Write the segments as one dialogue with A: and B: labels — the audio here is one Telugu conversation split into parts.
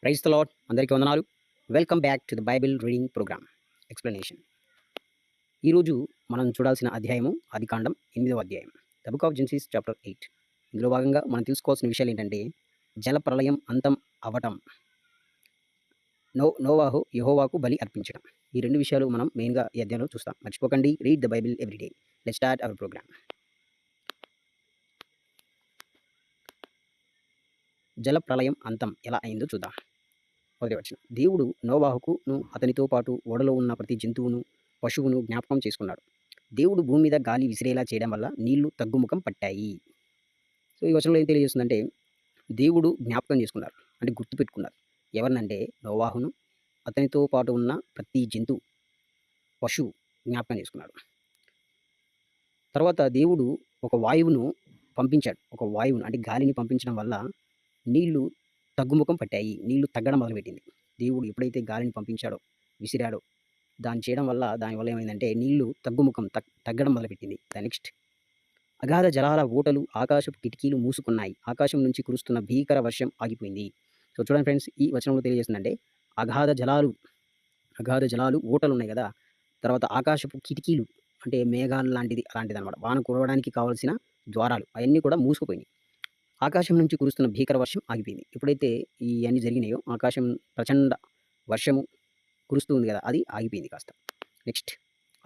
A: Praise the Lord. అందరికీ వందనాలు. Welcome back to the Bible reading programme explanation. ఈరోజు మనం చూడాల్సిన అధ్యాయము ఆదికాండం 8వ అధ్యాయం. The book of Genesis chapter 8. ఇందులో భాగంగా మనం తెలుసుకోవాల్సిన విషయాలేంటంటే, జల ప్రళయం అంతం అవ్వటం, నోవాహు యెహోవాకు బలి అర్పించడం. ఈ 2 విషయాలు మనం మెయిన్‌గా ఈ అధ్యాయంలో చూస్తాం. మర్చిపోకండి, read the Bible every day. Let's start our programme. జల ప్రళయం అంతం ఎలా అయిందో చూద్దాం. మొదటి వచనం. దేవుడు నోవాహుకును అతనితో పాటు ఓడలో ఉన్న ప్రతి జంతువును, పశువును జ్ఞాపకం చేసుకున్నాడు. దేవుడు భూమి మీద గాలి విసిరేలా చేయడం వల్ల నీళ్లు తగ్గుముఖం పట్టాయి. సో, ఈ వచనంలో ఏం తెలియజేస్తుందంటే, దేవుడు జ్ఞాపకం చేసుకున్నారు. అంటే గుర్తుపెట్టుకున్నారు. ఎవరినంటే నోవాహును, అతనితో పాటు ఉన్న ప్రతి జంతువు, పశువు జ్ఞాపకం చేసుకున్నాడు. తర్వాత దేవుడు ఒక వాయువును పంపించాడు. ఒక వాయువును అంటే గాలిని పంపించడం వల్ల నీళ్లు తగ్గుముఖం పట్టాయి. నీళ్లు తగ్గడం మొదలుపెట్టింది. దేవుడు ఎప్పుడైతే గాలిని పంపించాడో, విసిరాడో, దానివల్ల ఏమైందంటే నీళ్లు తగ్గుముఖం తగ్గడం మొదలుపెట్టింది. నెక్స్ట్, అగాధ జలాల ఊటలు, ఆకాశపు కిటికీలు మూసుకున్నాయి. ఆకాశం నుంచి కురుస్తున్న భీకర వర్షం ఆగిపోయింది. సో, చూడండి ఫ్రెండ్స్, ఈ వచనంలో తెలియజేస్తుందంటే అగాధ జలాలు ఊటలున్నాయి గదా! తర్వాత ఆకాశపు కిటికీలు అంటే మేఘాలు అలాంటిదనమాట. వాన కురవడానికి కావాల్సిన ద్వారాలు అయన్నీ కూడా మూసుకుపోయినాయి. ఆకాశం నుంచి కురుస్తున్న భీకర వర్షం ఆగిపోయింది. ఎప్పుడైతే ఇయన్నీ జరిగినాయో ఆకాశం ప్రచండ వర్షము కురుస్తూ ఉంది గదా! అది ఆగిపోయింది కాస్త. నెక్స్ట్,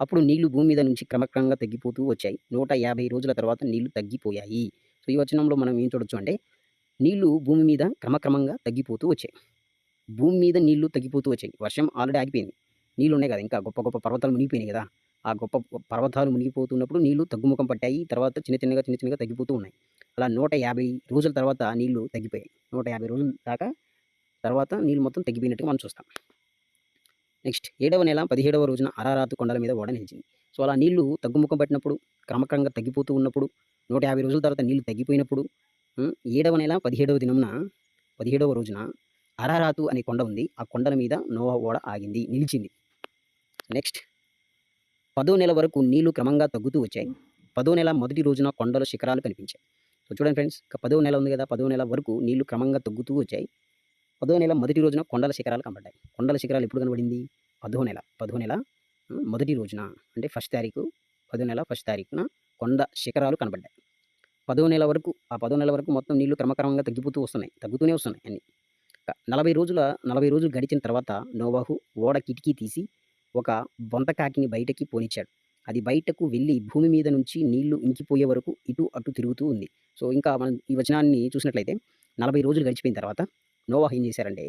A: అప్పుడు నీళ్లు భూమి మీద నుంచి క్రమక్రమంగా తగ్గిపోతూ వచ్చాయి. 150 రోజుల తర్వాత నీళ్లు తగ్గిపోయాయి. సో, ఈ వచనంలో మనం ఏం చూడొచ్చు అంటే, నీళ్లు భూమి మీద క్రమక్రమంగా తగ్గిపోతూ వచ్చాయి. భూమి మీద నీళ్లు తగ్గిపోతూ వచ్చాయి. వర్షం ఆల్రెడీ ఆగిపోయింది. నీళ్లున్నాయి గదా! ఇంకా గొప్ప గొప్ప పర్వతాలు మునిగిపోయినాయి గదా! ఆ గొప్ప పర్వతాలు మునిగిపోతున్నప్పుడు నీళ్లు తగ్గుముఖం పట్టాయి. తర్వాత చిన్న చిన్నగా తగ్గిపోతూ ఉన్నాయి. అలా 150 రోజుల తర్వాత నీళ్లు తగ్గిపోయాయి. 150 రోజుల దాకా తర్వాత నీళ్లు మొత్తం తగ్గిపోయినట్టుగా మనం చూస్తాం. నెక్స్ట్, 7వ నెల 17వ రోజున అరారాతు కొండల మీద ఓడ నిలిచింది. సో, అలా నీళ్లు తగ్గుముఖం పట్టినప్పుడు, క్రమక్రమంగా తగ్గిపోతూ ఉన్నప్పుడు, 150 రోజుల తర్వాత నీళ్లు తగ్గిపోయినప్పుడు, 7వ నెల 17వ రోజున అరారాతు అనే కొండ ఉంది. ఆ కొండల మీద నోవహు ఓడ నిలిచింది. నెక్స్ట్, 10వ నెల వరకు నీళ్లు క్రమంగా తగ్గుతూ వచ్చాయి. 10వ నెల మొదటి రోజున కొండల శిఖరాలు కనిపించాయి. సో, చూడండి ఫ్రెండ్స్, 10వ నెల ఉంది కదా! 10వ నెల వరకు నీళ్లు క్రమంగా తగ్గుతూ వచ్చాయి. 10వ నెల మొదటి రోజున కొండల శిఖరాలు కనపడ్డాయి. కొండల శిఖరాలు ఎప్పుడు కనబడింది? 10వ నెల మొదటి రోజున, అంటే ఫస్ట్ తారీఖు, 10వ నెల ఫస్ట్ తారీఖున కొండ శిఖరాలు కనబడ్డాయి. 10వ నెల వరకు, ఆ 10వ నెల వరకు మొత్తం నీళ్లు క్రమక్రమంగా తగ్గుతూనే వస్తున్నాయి అన్నీ. 40 రోజులు గడిచిన తర్వాత నోవహు ఓడ కిటికీ తీసి ఒక బొంతకాకిని బయటకి పోనిచ్చాడు. అది బయటకు వెళ్ళి భూమి మీద నుంచి నీళ్లు ఇంకిపోయే వరకు ఇటు అటు తిరుగుతూ ఉంది. సో, ఇంకా మనం ఈ వచనాన్ని చూసినట్లయితే 40 రోజులు గడిచిపోయిన తర్వాత నోవహు ఏం చేశారంటే,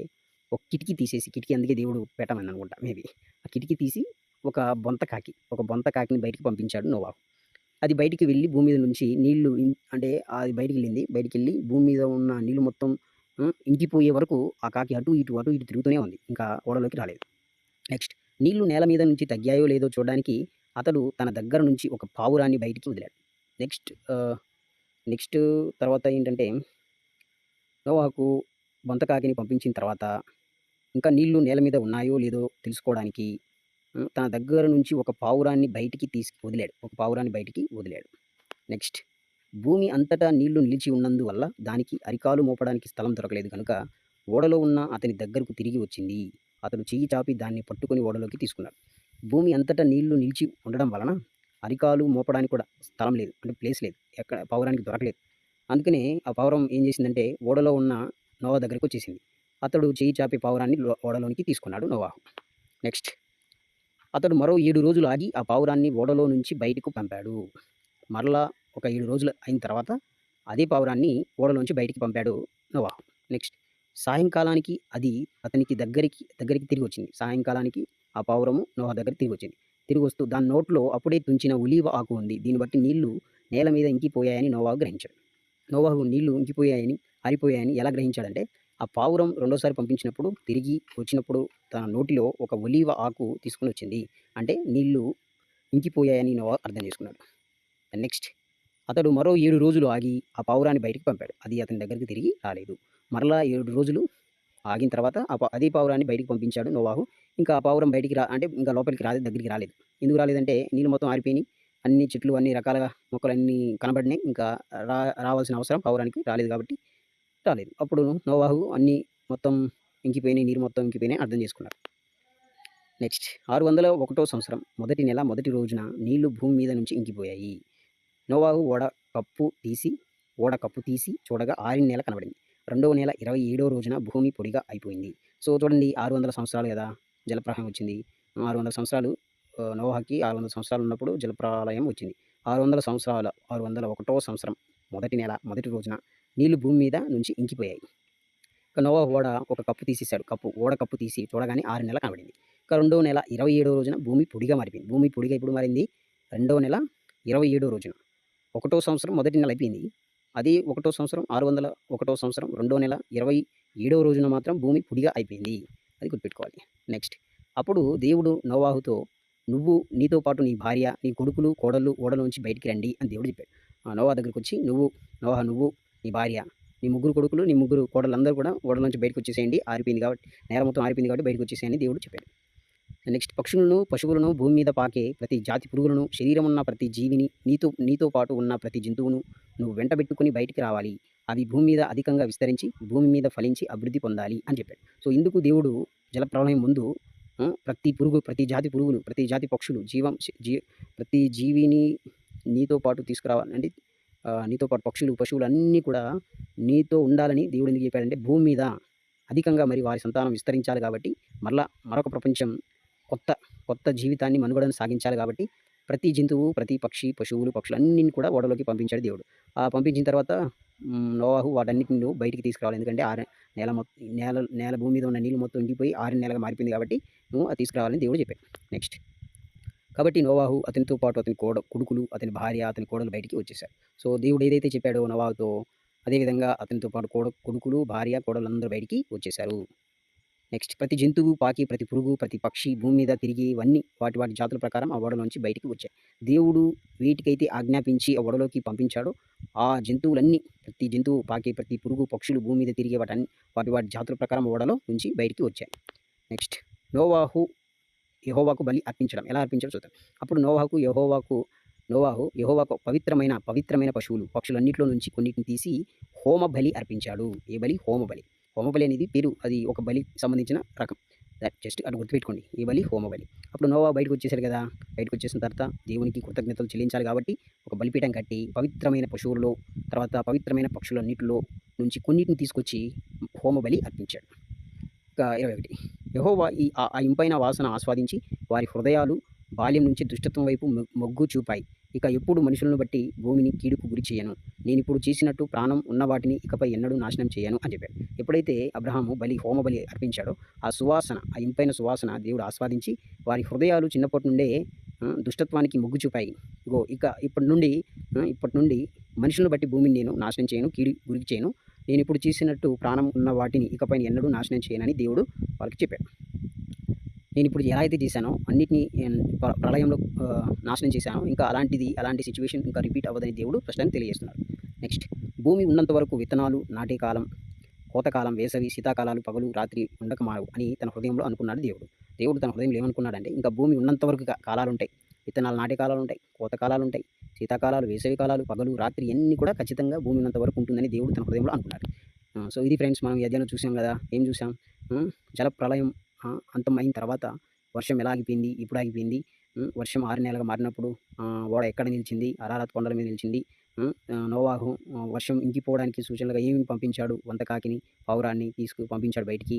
A: ఒక కిటికీ తీసేసి, కిటికీ అందుకే దేవుడు పెట్టమన్నాడనుకుంటా మేబీ. ఆ కిటికీ తీసి ఒక బొంతకాకిని బయటికి పంపించాడు నోవహు. అది బయటికి వెళ్ళి భూమి మీద నుంచి నీళ్లు అంటే అది బయటికెళ్ళింది. బయటికెళ్ళి భూమి మీద ఉన్న నీళ్లు మొత్తం ఇంకిపోయే వరకు ఆ కాకి అటు ఇటు తిరుగుతూనే ఉంది. ఇంకా ఓడలోకి రాలేదు. నెక్స్ట్, నీళ్లు నేల మీద నుంచి తగ్గాయో లేదో చూడడానికి అతడు తన దగ్గర నుంచి ఒక పావురాన్ని బయటికి వదిలాడు. నెక్స్ట్ నెక్స్ట్ తర్వాత ఏంటంటే, నోవాహుకు బొంతకాకిని పంపించిన తర్వాత ఇంకా నీళ్లు నేల మీద ఉన్నాయో లేదో తెలుసుకోవడానికి తన దగ్గర నుంచి ఒక పావురాన్ని బయటికి వదిలాడు. నెక్స్ట్, భూమి అంతటా నీళ్లు నిలిచి ఉన్నందువల్ల దానికి అరికాలు మోపడానికి స్థలం దొరకలేదు కనుక ఓడలో ఉన్న అతని దగ్గరకు తిరిగి వచ్చింది. అతడు చెయ్యి చాపి దాన్ని పట్టుకొని ఓడలోకి తీసుకున్నాడు. భూమి అంతటా నీళ్లు నిలిచి ఉండడం వలన అరికాలు మోపడానికి కూడా స్థలం లేదు. అంటే ప్లేస్ లేదు. ఎక్కడ పావురానికి దొరకలేదు. అందుకనే ఆ పావురం ఏం చేసిందంటే ఓడలో ఉన్న నోవహు దగ్గరికొచ్చేసింది. అతడు చెయ్యి చాపి పావురాన్ని ఓడలోనికి తీసుకున్నాడు నోవహు. నెక్స్ట్, అతడు మరో 7 రోజులు ఆగి ఆ పావురాన్ని ఓడలో నుంచి బయటకు పంపాడు. మరలా ఒక 7 రోజులు అయిన తర్వాత అదే పావురాన్ని ఓడలోంచి బయటికి పంపాడు నోవహు. నెక్స్ట్, సాయంకాలానికి అది అతనికి దగ్గరికి తిరిగొచ్చింది. సాయంకాలానికి ఆ పావురము నోవహు దగ్గరికి తిరిగొచ్చింది. తిరిగొస్తూ దాని నోట్లో అప్పుడే తుంచిన ఒలీవ ఆకు ఉంది. దీన్ని బట్టి నీళ్లు నేల మీద ఇంకిపోయాయని నోవహు గ్రహించాడు. నోవహు నీళ్లు ఇంకిపోయాయని, ఆరిపోయాయని ఎలా గ్రహించాడంటే, ఆ పావురం రెండోసారి పంపించినప్పుడు, తిరిగి వచ్చినప్పుడు తన నోటిలో ఒక ఒలీవ ఆకు తీసుకొనొచ్చింది. అంటే నీళ్లు ఇంకిపోయాయని నోవహు అర్థం చేసుకున్నాడు. నెక్స్ట్, అతడు మరో 7 రోజులు ఆగి ఆ పావురాన్ని బయటికి పంపాడు. అది అతని దగ్గరికి తిరిగి రాలేదు. మరలా 7 రోజులు ఆగిన తర్వాత అదే పావురాన్ని బయటికి పంపించాడు నోవహు. ఇంకా ఆ పావురం బయటికి అంటే ఇంకా లోపలికి దగ్గరికి రాలేదు. ఎందుకు రాలేదంటే నీళ్ళు మొత్తం ఆరిపోయినాయి. అన్ని చెట్లు, అన్ని రకాలుగా మొక్కలన్నీ కనబడినాయి. ఇంకా రావాల్సిన అవసరం పావురానికి రాలేదు కాబట్టి రాలేదు. అప్పుడు నోవహు అన్నీ మొత్తం ఇంకిపోయినాయి, నీళ్ళు మొత్తం ఇంకిపోయినాయి అర్థం చేసుకున్నారు. నెక్స్ట్ 601 సంవత్సరం మొదటి నెల మొదటి రోజున నీళ్లు భూమి మీద నుంచి ఇంకిపోయాయి. నోవాహు ఓడ కప్పు తీసి చూడగా ఆరిన నేల కనబడింది. రెండవ నెల 27వ రోజున భూమి పొడిగా అయిపోయింది. సో చూడండి 600 సంవత్సరాలు కదా జలప్రళయం వచ్చింది. 600 సంవత్సరాలు నోవాహుకి 600 సంవత్సరాలు ఉన్నప్పుడు జలప్రళయం వచ్చింది. 601వ సంవత్సరం మొదటి నెల మొదటి రోజున నీళ్లు భూమి మీద నుంచి ఇంకిపోయాయి. ఇక నోవాహు ఓడ కప్పు తీసి చూడగానే 6 నెలలు కనబడింది. ఇక రెండవ నెల 27వ రోజున భూమి పొడిగా మారిపోయింది. భూమి పొడిగా ఎప్పుడు మారింది? రెండవ నెల 27వ రోజున. ఒకటో సంవత్సరం మొదటి నెల అయిపోయింది. అది ఒకటో సంవత్సరం 601వ సంవత్సరం రెండో నెల 27వ రోజున మాత్రం భూమి పొడిగా అయిపోయింది. అది గుర్తుపెట్టుకోవాలి. నెక్స్ట్ అప్పుడు దేవుడు నోవాహుతో, నువ్వు, నీతో పాటు నీ భార్య, నీ కొడుకులు, కోడళ్ళు ఓడలోంచి బయటికి రండి అని దేవుడు చెప్పాడు. నోవాహు దగ్గరికి వచ్చి, నువ్వు, నీ భార్య, నీ ముగ్గురు కొడుకులు, నీ ముగ్గురు కోడళ్ళందరూ కూడా ఓడలోంచి బయటకు వచ్చేసేయండి. నేల మొత్తం ఆరిపోయింది కాబట్టి బయటకు వచ్చేసేయని దేవుడు చెప్పాడు. నెక్స్ట్ పక్షులను, పశువులను, భూమి మీద పాకే ప్రతి జాతి పురుగులను, శరీరం ఉన్న ప్రతి జీవిని, నీతో పాటు ఉన్న ప్రతి జంతువును నువ్వు వెంటబెట్టుకుని బయటికి రావాలి. అవి భూమి మీద అధికంగా విస్తరించి భూమి మీద ఫలించి అభివృద్ధి పొందాలి అని చెప్పాడు. సో ఇందుకు దేవుడు జలప్రళయం ముందు ప్రతి పురుగు, ప్రతి జాతి పురుగులు, ప్రతి జాతి పక్షులు, ప్రతి జీవిని నీతో పాటు తీసుకురావాలంటే నీతో పాటు పశువులు అన్నీ కూడా నీతో ఉండాలని దేవుడు ఎందుకు చెప్పాడంటే భూమి మీద అధికంగా మరి వారి సంతానం విస్తరించాలి కాబట్టి, మరొక ప్రపంచం కొత్త జీవితాన్ని మనుగడను సాగించాలి కాబట్టి ప్రతి జంతువు, ప్రతి పక్షి, పశువులు అన్నిటిని కూడా ఓడలోకి పంపించాడు దేవుడు. పంపించిన తర్వాత నోవాహు వాటన్నిటిని బయటికి తీసుకురావాలి. ఎందుకంటే నేల భూమి మీద ఉన్న నీళ్ళు మొత్తం ఇంకిపోయి 6 నెలలుగా మారిపోయింది కాబట్టి నువ్వు అది తీసుకురావాలని దేవుడు చెప్పాడు. నెక్స్ట్ కాబట్టి నోవాహు, అతనితో పాటు అతని కొడుకులు, అతని భార్య, అతని కోడలు బయటికి వచ్చేసారు. సో దేవుడు ఏదైతే చెప్పాడో నోవాహుతో అదేవిధంగా అతనితో పాటు కొడుకులు, భార్య, కోడలందరూ బయటికి వచ్చేసారు. నెక్స్ట్ ప్రతి జంతువు, పాకి ప్రతి పురుగు, ప్రతి పక్షి భూమి మీద తిరిగి ఇవన్నీ వాటి జాతుల ప్రకారం ఆ ఓడలోంచి బయటికి వచ్చాయి. దేవుడు వీటికైతే ఆజ్ఞాపించి ఆ ఓడలోకి పంపించాడో ఆ జంతువులన్నీ, ప్రతి జంతువు, పాకి ప్రతి పురుగు, పక్షులు భూమి మీద తిరిగే వాటి జాతుల ప్రకారం ఓడలో నుంచి బయటికి వచ్చాయి. నెక్స్ట్ నోవాహు యెహోవాకు బలి అర్పించడం. ఎలా అర్పించాడో చూద్దాం. అప్పుడు నోవాహు యెహోవాకు పవిత్రమైన పక్షులన్నిటిలో నుంచి కొన్నిటిని తీసి హోమ బలి అర్పించాడు. ఏ బలి? హోమ బలి. హోమ బలి అనేది పేరు, అది ఒక బలికి సంబంధించిన రకం. జస్ట్ అటు గుర్తుపెట్టుకోండి. ఈ బలి హోమ బలి. అప్పుడు నోవాహు బయటకు వచ్చేసాడు కదా. బయటకు వచ్చేసిన తర్వాత దేవునికి కృతజ్ఞతలు చెల్లించాలి కాబట్టి ఒక బలిపీఠం కట్టి పవిత్రమైన పశువులలో, తర్వాత పవిత్రమైన పక్షులన్నిటిలో నుంచి కొన్నిటిని తీసుకొచ్చి హోమ బలి అర్పించాడు. ఇంకా 21 యెహోవా ఆ ఇంపైన వాసన ఆస్వాదించి వారి హృదయాలు బాల్యం నుంచి దుష్టత్వం వైపు మొగ్గు చూపాయి. ఇక ఎప్పుడు మనుషులను బట్టి భూమిని కీడుకు గురి చేయను. నేనిప్పుడు చేసినట్టు ప్రాణం ఉన్న వాటిని ఇకపై ఎన్నడూ నాశనం చేయను అని చెప్పాడు. ఎప్పుడైతే అబ్రహాము హోమ బలి అర్పించాడో ఆ ఇంపైన సువాసన దేవుడు ఆస్వాదించి వారి హృదయాలు చిన్నప్పటి నుండే దుష్టత్వానికి మొగ్గు చూపాయి. ఇప్పటి నుండి మనుషులను బట్టి భూమిని నేను నాశనం చేయను, కీడు గురికి చేయను. నేను ఇప్పుడు చేసినట్టు ప్రాణం ఉన్న వాటిని ఇకపై ఎన్నడూ నాశనం చేయనని దేవుడు వాళ్ళకి చెప్పాడు. నేను ఇప్పుడు ఎలా అయితే చేశానో అన్నిటినీ ప్రళయంలో నాశనం చేశానో ఇంకా అలాంటి సిచ్యువేషన్ ఇంకా రిపీట్ అవ్వదని దేవుడు స్పష్టంగా తెలియజేస్తున్నాడు. నెక్స్ట్ భూమి ఉన్నంత వరకు విత్తనాలు నాటే కాలం, కోతకాలం, వేసవి, శీతాకాలాలు, పగలు, రాత్రి ఉండక మానవు అని తన హృదయంలో అనుకున్నాడు దేవుడు. దేవుడు తన హృదయంలో ఏమనుకున్నాడంటే ఇంకా భూమి ఉన్నంత వరకు కాలాలుంటాయి. విత్తనాలు నాటే కాలాలుంటాయి, కోతకాలాలుంటాయి, శీతాకాలాలు, వేసవి కాలాలు, పగలు, రాత్రి అన్నీ కూడా ఖచ్చితంగా భూమి ఉన్నంత వరకు ఉంటుందని దేవుడు తన హృదయంలో అనుకున్నాడు. సో ఇది ఫ్రెండ్స్, మనం ఈ అధ్యాయంలో చూసాం కదా. ఏం చూసాం? జలప్రళయం అంతమైన తర్వాత వర్షం ఎలా ఆగిపోయింది, ఇప్పుడు ఆగిపోయింది. వర్షం 6 నెలలుగా మారినప్పుడు ఓడ ఎక్కడ నిలిచింది? అరారత్ కొండల మీద నిలిచింది. నోవాహు వర్షం ఇంకిపోవడానికి సూచనలుగా ఏమేమి పంపించాడు? వంతకాకిని, పావురాన్ని పంపించాడు బయటికి.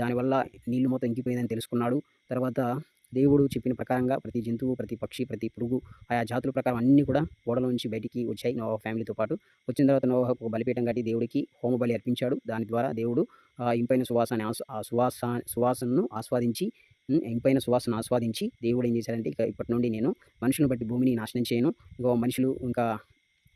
A: దానివల్ల నీళ్లు మొత్తం ఇంకిపోయిందని తెలుసుకున్నాడు. తర్వాత దేవుడు చెప్పిన ప్రకారంగా ప్రతి జంతువు, ప్రతి పక్షి, ప్రతి పురుగు ఆయా జాతుల ప్రకారం అన్నీ కూడా ఓడలో నుంచి బయటికి వచ్చాయి నోవాహు ఫ్యామిలీతో పాటు. వచ్చిన తర్వాత నోవాహుకు బలిపీఠం కట్టి దేవుడికి హోమ బలి అర్పించాడు. దాని ద్వారా దేవుడు ఇంపైన సువాసనను ఆస్వాదించి ఇంపైన సువాసన ఆస్వాదించి దేవుడు ఏం చేశాడంటే ఇప్పటి నుండి నేను మనుషులను బట్టి భూమిని నాశనం చేయను. మనుషులు ఇంకా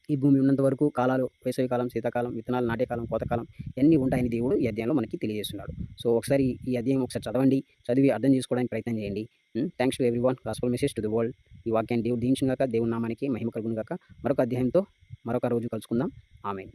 A: ఈ భూమి ఉన్నంత వరకు కాలాలు, వేసవికాలం, శీతాకాలం, విత్తనాలు నాటే కాలం, కోతకాలం ఇవన్నీ ఉంటాయని దేవుడు ఈ అధ్యాయంలో మనకి తెలియజేస్తున్నాడు. సో ఒకసారి ఈ అధ్యాయం చదవండి, చదివి అర్థం చేసుకోవడానికి ప్రయత్నం చేయండి. Thanks to everyone. Gospel message to the world. ఈ వాక్యాన్ని దేవుడు దీవించును గాక, దేవుని నామానికి మహిమ కలుగును గాక. మరొక అధ్యాయంతో మరొక రోజు కలుసుకుందాం. ఆమేన్.